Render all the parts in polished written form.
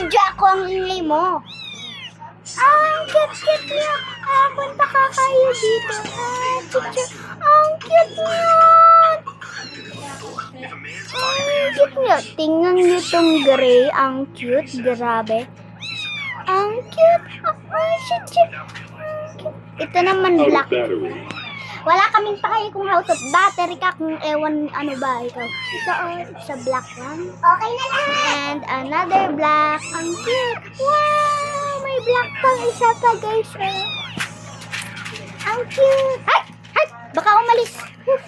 Naka-video ako ang ingay mo. Ang cute niya. Punta ka kayo dito. Ang cute niya. Ang cute niya. Tingnan niyo tong gray. Ang cute. Grabe. Ang cute. Ang cute. Ito naman black. Wala kaming pakay kung how to battery ka kung ewan ano ba ikaw. Ito sa black one. Okay na lang. And another black. Ang cute. Wow! May black pang isa pa guys. Ang cute. Ay! Ay! Baka umalis.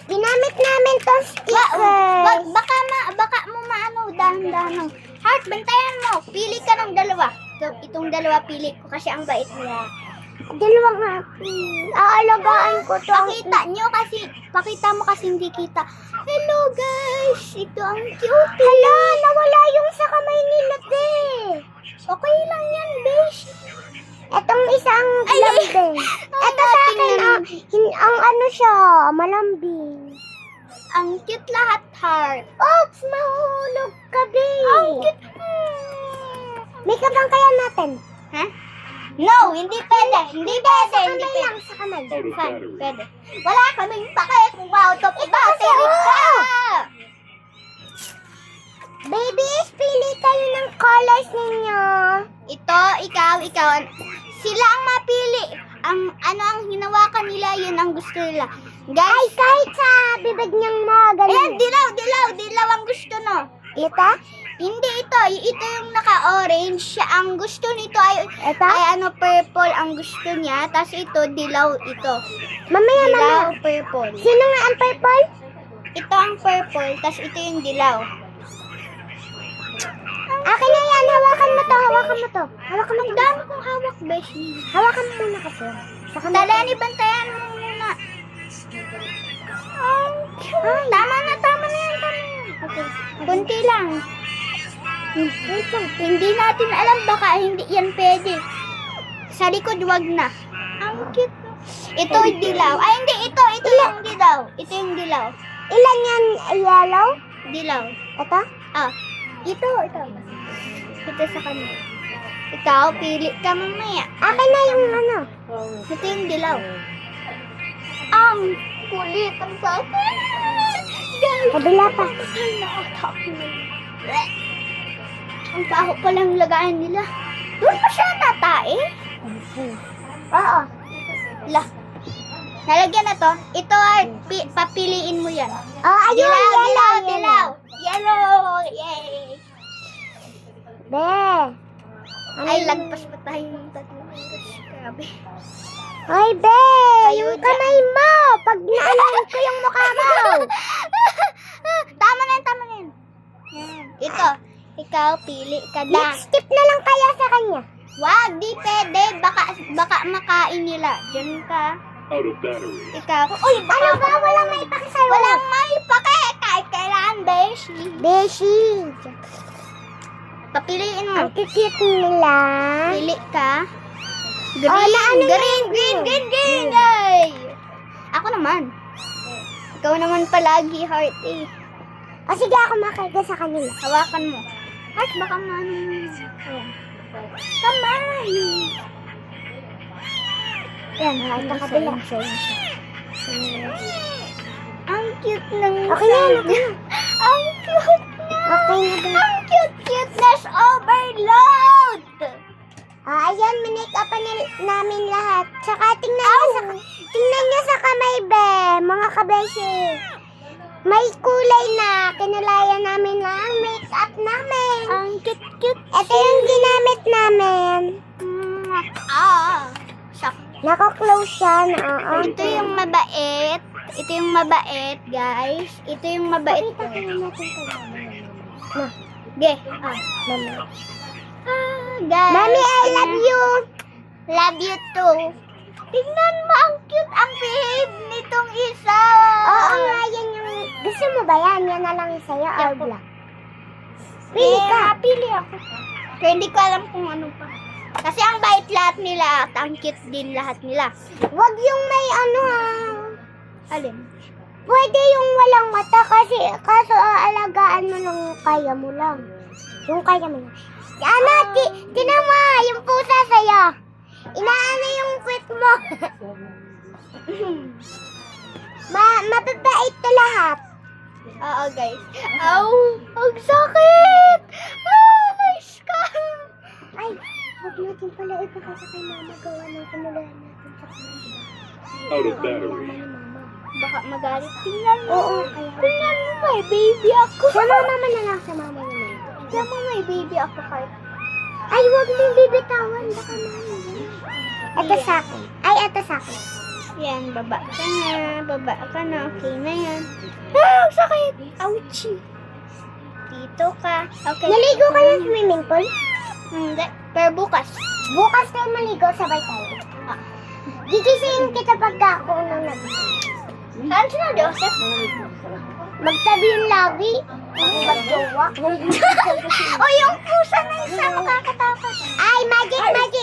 Ginamit namin tong sticker. Baka mo maano. Dahan-dahan. Heart, bantayan mo. Pili ka ng dalawa. Itong dalawa pili ko kasi ang bait niya. Dalawang happy. Aalagaan ko to. Pakita mo kasi hindi kita. Hello guys! Ito ang cute. Hala, nawala yung sa kamay nila, te. Okay lang yan, besh. Etong isang lambing. Ito sa akin, ang ano siya, malambing. Ang cute lahat, heart. Oops, mahulog ka, babe. Ang cute. May kabang kaya natin? Ha? No, hindi pwede. Hindi pwede. Hindi pwede. Sa kamay. Fine, pwede. Wala kaming pakay kung out of battery ka. Babies, pili kayo ng colors ninyo. Ito, ikaw. Sila ang mapili. Ang hinawakan nila, yun ang gusto nila. Guys, ay, kahit sa bibig niyang mga ganun. Dilaw ang gusto no. Ito? Hindi ito. Ito yung naka-orange. Siya ang gusto nito ay purple ang gusto niya. Tapos ito, dilaw ito. Mamaya. Purple. Sino nga ang purple? Ito ang purple. Tapos ito yung dilaw. Akin na yan. Hawakan mo to. Ang dami kong hawak, beshi. Hawakan mo muna kasi. Dali, bantayan mo muna. Tama na yan. Okay. Kunti lang. Hindi natin alam, baka hindi yan pwede. Sa likod, wag na. Ang cute. Ito yung dilaw. Ay, hindi. Ito yung dilaw. Ito yung dilaw. Ilan yan? Yellow? Dilaw. Ito? Ito. Ito sa kanila. Ikaw, pili ka mamaya. Akin na yung ano. Ito yung dilaw. Ang kulit ang sakin. Kabila pa. Ang baho palang lagayan nila. Doon pa siya natae? Oo. Nalagyan na to. Ito ay papiliin mo yan. Ayun, dilaw. Yellow. Yay. Be. Ay, lagpas pa tayo ng tatlo. Grabe. Ay, be. Yung kamay mo. Pag naalaan ko yung mukha mo. Tama na yan. Ito. Ikaw, pili ka na. Lipstick na lang kaya sa kanya. Wag, di pwede. Baka makain nila. Diyan ka. Out of battery. Ikaw. Uy, ano ba? Walang maipake sa'yo. Walang maipake. Kahit kailangan, beshi. Papiliin mo. Ang cute nila. Pili ka. Green. Ay. Ako naman. Ikaw naman palagi, heart eh. O sige, ako makiga sa kanila. Hawakan mo. Heart, baka maano mo. Ayan. Kamay. Ayan, heart na kabila. Ang cute ng Okay na. Ang cute na. Okay na. Ang cuteness overload. Ayan, minake-upan namin lahat. Tsaka tingnan nyo sa kamay, be. Mga kabeshi. May kulay na. Kinulayan namin na ang make-up namin. Ang cute. Ito yung ginamit namin. Naka-close siya. Ito yung mabait. Guys. Ito yung mabait. Ge. Guys. Mami, I love you. Love you too. Tingnan mo, ang cute ang behave nitong isa. Oo nga, yan yung... Gusto mo ba yan? Yan na lang sa'yo or black? Pili ka. Pili ako. Pero hindi ko alam kung ano pa. Kasi ang bait lahat nila at ang cute din lahat nila. Wag yung may ano Alin? Pwede yung walang mata kasi kaso aalagaan mo ng kaya mo lang. Yung kaya mo lang. Ano, tinan mo, yung pusa sa'yo. Inaano yung kwit mo. Mababait to lahat. Oo, guys. Aw! Ang sakit! Ay, scam! Ay, huwag natin pala ipakasa kay mama. Gawa ng kanulahan natin sa kanila. Out of battery. Baka magalit. Tingnan mo. Oo, kaya. Tingnan mo, may baby ako. Sa mama na lang, sa mama na lang. Tingnan mo, may baby ako, Heart. Ay, huwag mong bibitawan. Baka mami. Ito sa akin. Ay, ito sa akin. Yan, baba ka na. Baba ka na. Okay na yan. Ah, sakit! Ouchie! Dito ka. Okay. Naligo ka ng swimming pool? Hindi. Pero bukas. Bukas tayo maligo, sabay tayo. Ah. Gigisingin kita pagka ako nang nagising. Saan sila, Joseph? Magtabi yung lagi. Magjowa. O, yung pusa na isa. Makakatakot. Ay, magic.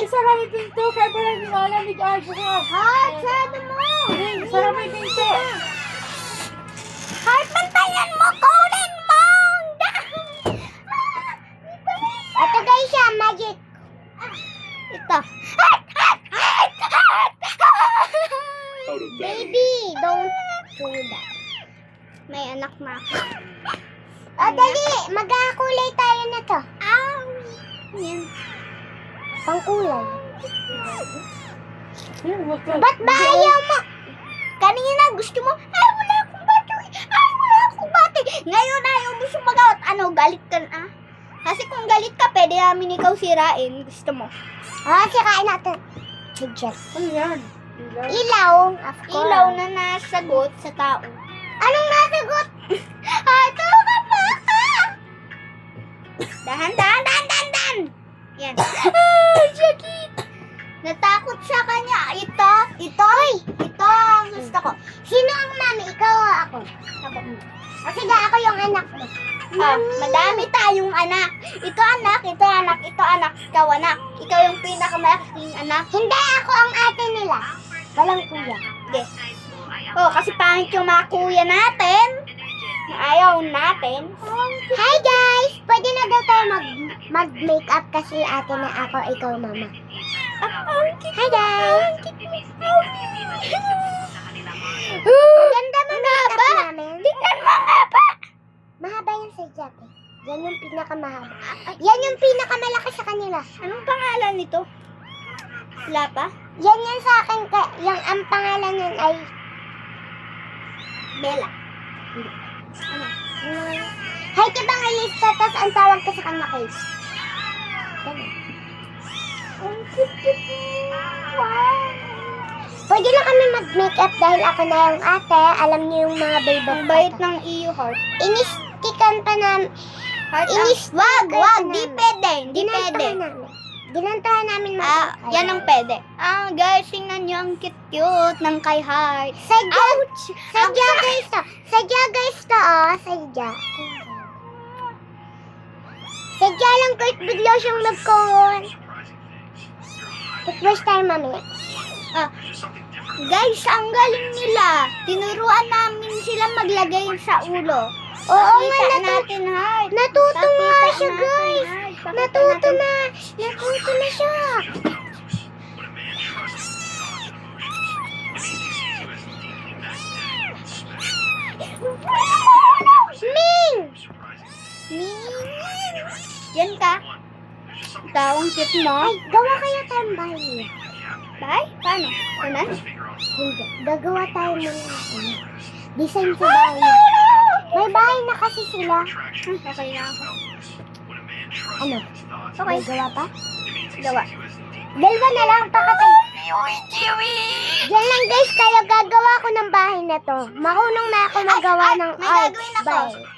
Sarap yung pinto, kaya pala hindi ko alam, hindi ka bukas. Hot, sarado mo. Sarap yung pinto. Heart, bantayan mo! Kunin mo! Ito guys siya, magic. Ito. Out of battery. Baby, don't do that. May anak na ako. O, dali. Magkakulay tayo na to. Ow! Yan. Pangkulay. Huwag ka. Ba't ba ayaw mo? Kanina gusto mo, ay wala akong bati. Ay wala akong bati. Ngayon ayaw mo sumagot. Ano, galit ka na? Kasi kung galit ka, pwede namin ikaw sirain. Gusto mo. Sirain natin. Budget. Ano yan? Ilaw. Of course. Ilaw na nasagot sa tao. Anong nasagot? Tulungan mo ako! Dahan. Yan. Ah, sakit. Natakot sa kanya. Ito. Ito ang gusto ko. Sino ang mami? Ikaw o ako? Ako. O sige, ako yung anak mo. Madami tayong anak. Ito anak, ito anak, ito anak, ikaw anak. Ikaw yung pinakamalaking anak. Hindi, ako ang ate nila. Walang kuya. Sige. Oh, kasi pangit yung mga kuya natin. Ayaw natin. Hi guys! Pwede na daw tayo mag-makeup kasi ate na ako, ikaw mama. Hi guys! Maganda ba makeup namin? Tingnan mo nga ba? Mahaba yan sa Jape. Yan yung pinakamahaba. Yan yung pinakamalaki sa kanila. Anong pangalan nito? Wala pa? Yan sa akin. Yung ang pangalan nun ay... Bella. Hi, Kibang Alista, tapos ang tawag ko sa kanya case. Wow. Pwede na kami mag-makeup dahil ako na yung ate. Alam niyo yung mga baby. Ang bait ng iyo, Heart. Inistikan pa namin. Heart, Wag, di pwede. Di pwede. Dinantahan namin Yan ang pwede. Guys, tingnan nyo ang cute ng kay Heart. Sadya, Ouch! sadya guys to. Sadya guys to, sadya. Sadya lang kahit bigla siyang nagkaroon. Toothbrush tayo mamaya. Guys, ang galing nila. Tinuruan namin sila maglagay sa ulo. Oo nga, Pakita natin, Heart. natuto nga Pakita siya natin, guys. Heart. Pakita Natuto natin. na. Natuto na siya. Ming! Yan ka. Tawang cute mo. Ay, gawa kaya tayong bahay niya. Bye? Paano? Ano? Hindi. Gagawa tayo muna ng ano. Design sa bahay niya. May bahay na kasi sila. Okay na ako. Ano? Okay. Gawa pa? Gawa. Dalawa na lang pakatay. Yan lang guys, kaya gagawa ko ng bahay na to. Marunong na ako magawa ng may arts gagawin ako. bahay.